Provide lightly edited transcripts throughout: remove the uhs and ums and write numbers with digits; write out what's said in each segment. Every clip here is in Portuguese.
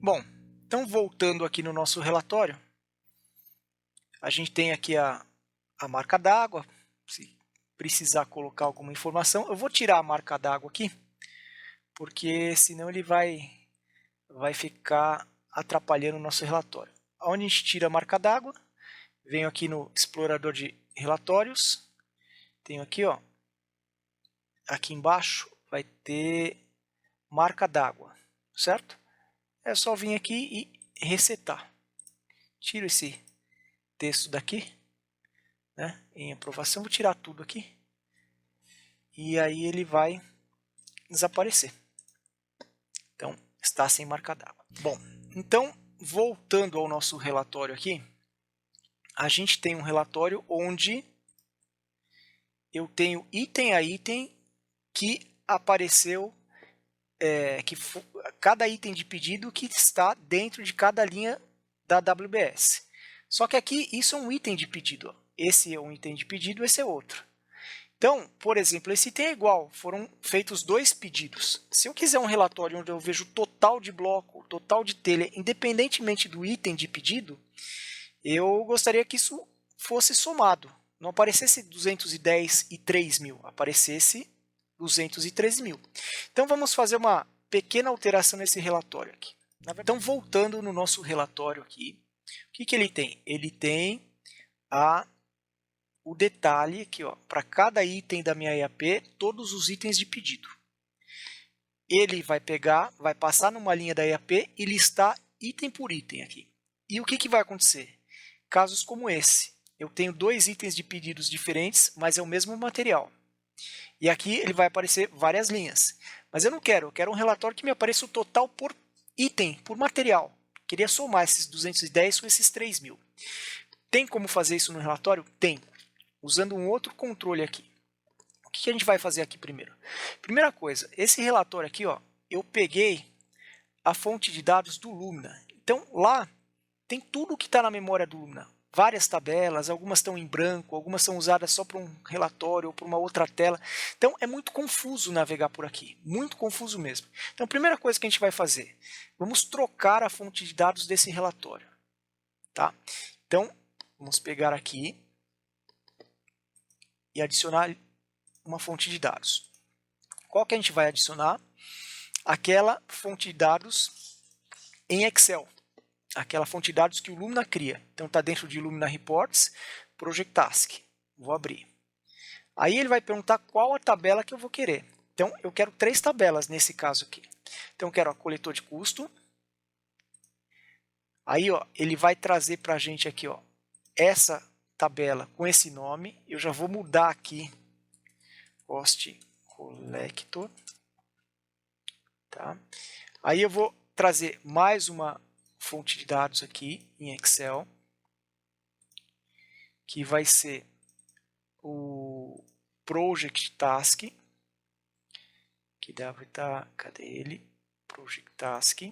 Bom, então voltando aqui no nosso relatório, a gente tem aqui a marca d'água. Se precisar colocar alguma informação, eu vou tirar a marca d'água aqui, porque senão ele vai ficar atrapalhando o nosso relatório. Onde a gente tira a marca d'água, venho aqui no explorador de relatórios, tenho aqui, ó, aqui embaixo vai ter marca d'água, certo? É só vir aqui e resetar. Tiro esse texto daqui, né, em aprovação, vou tirar tudo aqui, e aí ele vai desaparecer. Então, está sem marca d'água. Bom, então, voltando ao nosso relatório aqui, a gente tem um relatório onde eu tenho item a item que apareceu, cada item de pedido que está dentro de cada linha da WBS. Só que aqui isso é um item de pedido. Esse é um item de pedido, esse é outro. Então, por exemplo, esse item é igual, foram feitos 2 pedidos. Se eu quiser um relatório onde eu vejo o total de bloco, total de telha, independentemente do item de pedido, eu gostaria que isso fosse somado. Não aparecesse 210 e 3.000, aparecesse 213.000. Então, vamos fazer uma pequena alteração nesse relatório aqui. Então, voltando no nosso relatório aqui, o que ele tem? Ele tem o detalhe aqui, para cada item da minha IAP, todos os itens de pedido. Ele vai pegar, vai passar numa linha da IAP e listar item por item aqui. E o que vai acontecer? Casos como esse. Eu tenho 2 itens de pedidos diferentes, mas é o mesmo material. E aqui ele vai aparecer várias linhas. Mas eu não quero, eu quero um relatório que me apareça o total por item, por material. Queria somar esses 210 com esses 3.000. Tem como fazer isso no relatório? Tem. Usando um outro controle aqui. O que a gente vai fazer aqui primeiro? Primeira coisa, esse relatório aqui, ó, eu peguei a fonte de dados do Lumina. Então, lá tem tudo que está na memória do Lumina. Várias tabelas, algumas estão em branco, algumas são usadas só para um relatório ou para uma outra tela. Então, é muito confuso navegar por aqui, muito confuso mesmo. Então, a primeira coisa que a gente vai fazer, vamos trocar a fonte de dados desse relatório. Tá? Então, vamos pegar aqui e adicionar uma fonte de dados. Qual que a gente vai adicionar? Aquela fonte de dados em Excel. Aquela fonte de dados que o Lumina cria. Então, está dentro de Lumina Reports, Project Task. Vou abrir. Aí ele vai perguntar qual a tabela que eu vou querer. Então, eu quero 3 tabelas nesse caso aqui. Então, eu quero a coletor de custo. Aí, ó, ele vai trazer para a gente aqui, ó, essa tabela com esse nome. Eu já vou mudar aqui. Cost Collector. Tá? Aí eu vou trazer mais uma fonte de dados aqui em Excel, que vai ser o Project Task, que deve estar, cadê ele? Project Task.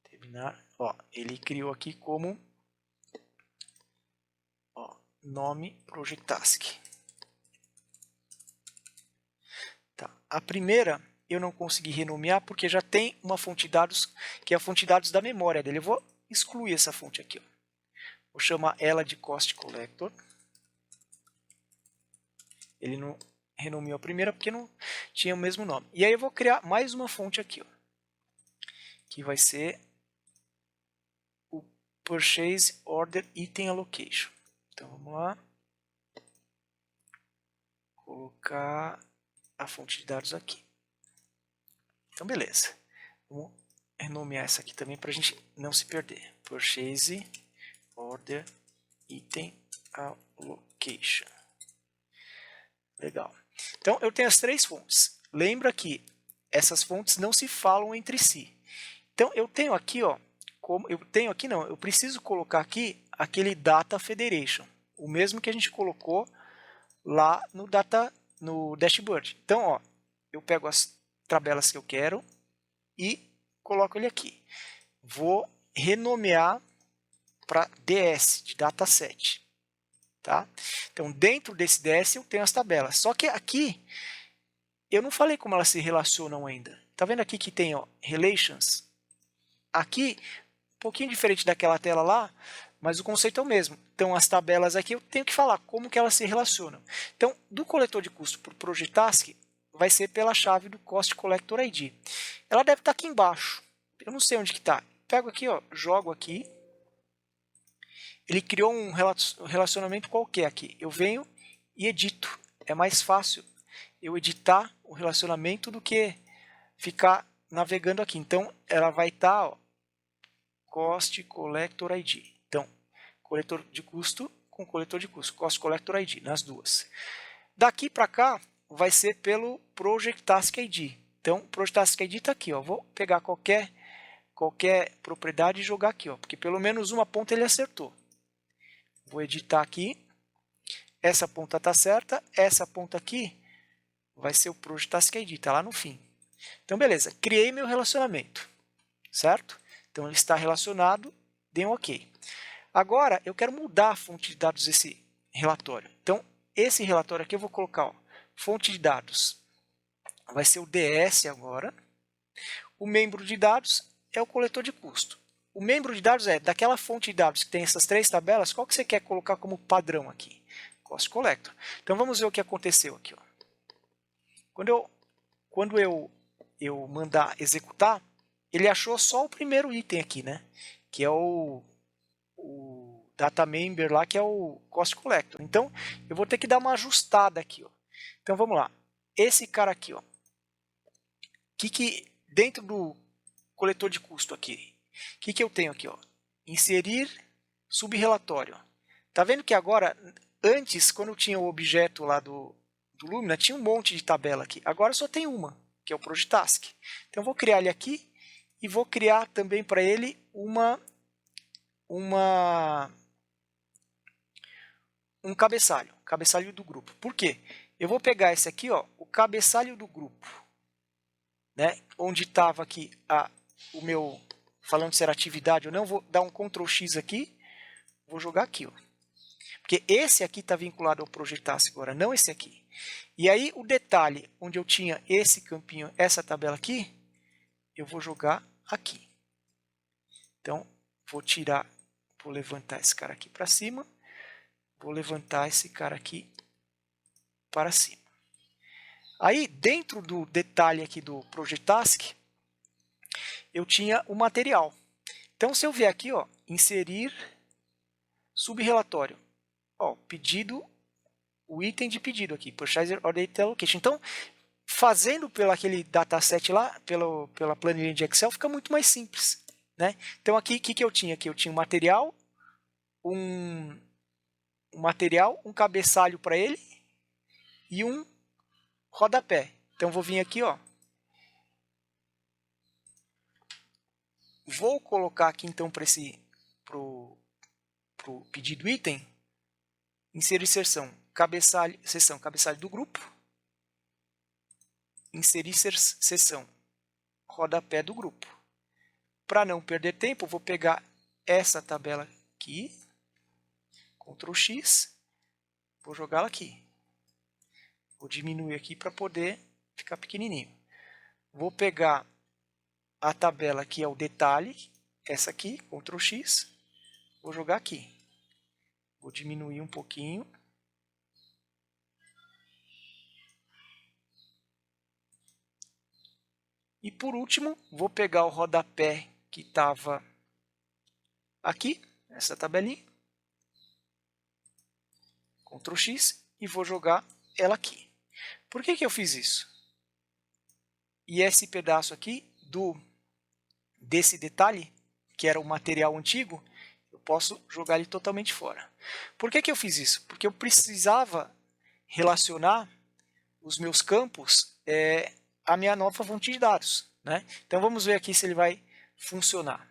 Terminar. Ó, ele criou aqui como nome Project Task. Tá. A primeira eu não consegui renomear porque já tem uma fonte de dados que é a fonte de dados da memória dele. Eu vou excluir essa fonte aqui. Ó. Vou chamar ela de Cost Collector. Ele não renomeou a primeira porque não tinha o mesmo nome. E aí eu vou criar mais uma fonte aqui, ó, que vai ser o Purchase Order Item Allocation. Então vamos lá. Colocar a fonte de dados aqui. Então beleza. Vamos renomear essa aqui também para a gente não se perder. Purchase Order Item Allocation. Legal. Então eu tenho as 3 fontes. Lembra que essas fontes não se falam entre si. Então eu tenho aqui, ó, eu preciso colocar aqui aquele Data Federation, o mesmo que a gente colocou lá no dashboard. Então, ó, eu pego as tabelas que eu quero e coloco ele aqui. Vou renomear para DS, de dataset. Tá? Então, dentro desse DS eu tenho as tabelas. Só que aqui, eu não falei como elas se relacionam ainda. Tá vendo aqui que tem, ó, Relations? aqui, um pouquinho diferente daquela tela lá, mas o conceito é o mesmo. Então, as tabelas aqui eu tenho que falar como que elas se relacionam. Então, do coletor de custo para o Project Task, vai ser pela chave do Cost Collector ID. Ela deve estar aqui embaixo. Eu não sei onde que está. Pego aqui, ó, jogo aqui. Ele criou um relacionamento qualquer aqui. Eu venho e edito. É mais fácil eu editar o relacionamento do que ficar navegando aqui. Então, ela vai estar, ó, Cost Collector ID. Então, coletor de custo com coletor de custo. Cost Collector ID, nas duas. Daqui para cá, vai ser pelo Project Task ID. Então, o Project Task ID está aqui. Ó. Vou pegar qualquer propriedade e jogar aqui, ó, porque pelo menos uma ponta ele acertou. Vou editar aqui. Essa ponta está certa. Essa ponta aqui vai ser o Project Task ID, está lá no fim. Então, beleza. Criei meu relacionamento, certo? Então, ele está relacionado, dei um OK. Agora, eu quero mudar a fonte de dados desse relatório. Então, esse relatório aqui eu vou colocar, ó, fonte de dados. Vai ser o DS agora. O membro de dados é o coletor de custo. O membro de dados é daquela fonte de dados que tem essas três tabelas, qual que você quer colocar como padrão aqui? Cost Collector. Então, vamos ver o que aconteceu aqui. Ó. Quando eu mandar executar, ele achou só o primeiro item aqui, né? Que é o data member lá, que é o Cost Collector. Então, eu vou ter que dar uma ajustada aqui. Ó. Então, vamos lá. Esse cara aqui, ó. Que dentro do coletor de custo aqui, o que eu tenho aqui? Ó? Inserir subrelatório. Tá vendo que agora, antes, quando eu tinha o objeto lá do Lumina, tinha um monte de tabela aqui. Agora só tem uma, que é o Project Task. Então, eu vou criar ele aqui e vou criar também para ele um cabeçalho do grupo. Por quê? Eu vou pegar esse aqui, ó, o cabeçalho do grupo, né, onde estava aqui o meu, falando se era atividade ou não, vou dar um Ctrl X aqui, vou jogar aqui, ó. Porque esse aqui está vinculado ao Project Task agora, não esse aqui. E aí o detalhe, onde eu tinha esse campinho, essa tabela aqui, eu vou jogar aqui. Então, vou levantar esse cara aqui para cima, vou levantar esse cara aqui para cima. Aí, dentro do detalhe aqui do Project Task, eu tinha o material. Então, se eu vier aqui, ó, inserir subrelatório, ó, pedido, o item de pedido aqui, Purchase Order Allocation. Então, fazendo pelo aquele dataset lá, pela planilha de Excel, fica muito mais simples. Né? Então, aqui, o que eu tinha aqui? Eu tinha um material, um cabeçalho para ele e um rodapé. Então, vou vir aqui, ó. Vou colocar aqui, então, para o pedido item, inserir seção cabeçalho do grupo, inserir seção rodapé do grupo. Para não perder tempo, vou pegar essa tabela aqui, Ctrl X, vou jogá-la aqui. Vou diminuir aqui para poder ficar pequenininho. Vou pegar a tabela que é o detalhe, essa aqui, Ctrl X, vou jogar aqui. Vou diminuir um pouquinho. E por último, vou pegar o rodapé que estava aqui, essa tabelinha, Ctrl X, e vou jogar ela aqui. Por que eu fiz isso? E esse pedaço aqui desse detalhe, que era o material antigo, eu posso jogar ele totalmente fora. Por que eu fiz isso? Porque eu precisava relacionar os meus campos à minha nova fonte de dados. Né? Então vamos ver aqui se ele vai funcionar.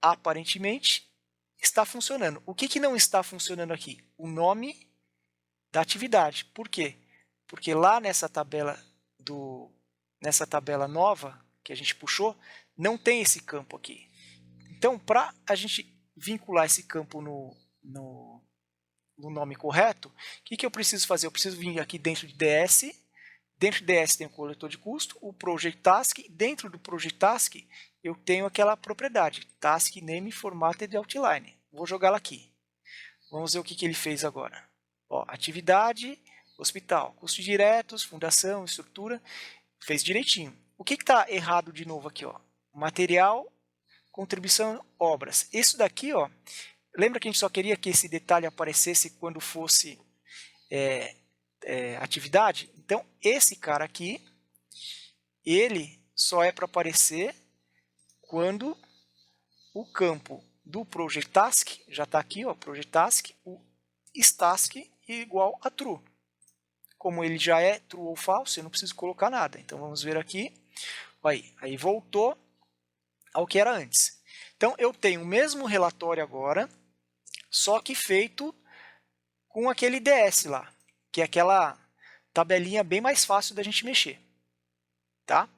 Aparentemente está funcionando. O que não está funcionando aqui? O nome da atividade. Por quê? Porque lá nessa tabela nova que a gente puxou, não tem esse campo aqui. Então, para a gente vincular esse campo no nome correto, o que eu preciso fazer? Eu preciso vir aqui dentro de DS, Dentro do DS tem o coletor de custo, o Project Task. Dentro do Project Task eu tenho aquela propriedade, Task Name Formatted Outline. Vou jogá-la aqui. Vamos ver o que ele fez agora. Ó, atividade, hospital, custos diretos, fundação, estrutura, fez direitinho. O que está errado de novo aqui? Ó? Material, contribuição, obras. Isso daqui, ó, lembra que a gente só queria que esse detalhe aparecesse quando fosse atividade? Então, esse cara aqui, ele só é para aparecer quando o campo do Project Task, já está aqui, ó, Project Task, o stask igual a true. Como ele já é true ou false, eu não preciso colocar nada. Então, vamos ver aqui. Aí voltou ao que era antes. Então, eu tenho o mesmo relatório agora, só que feito com aquele DS lá, que é aquela tabelinha bem mais fácil da gente mexer. Tá?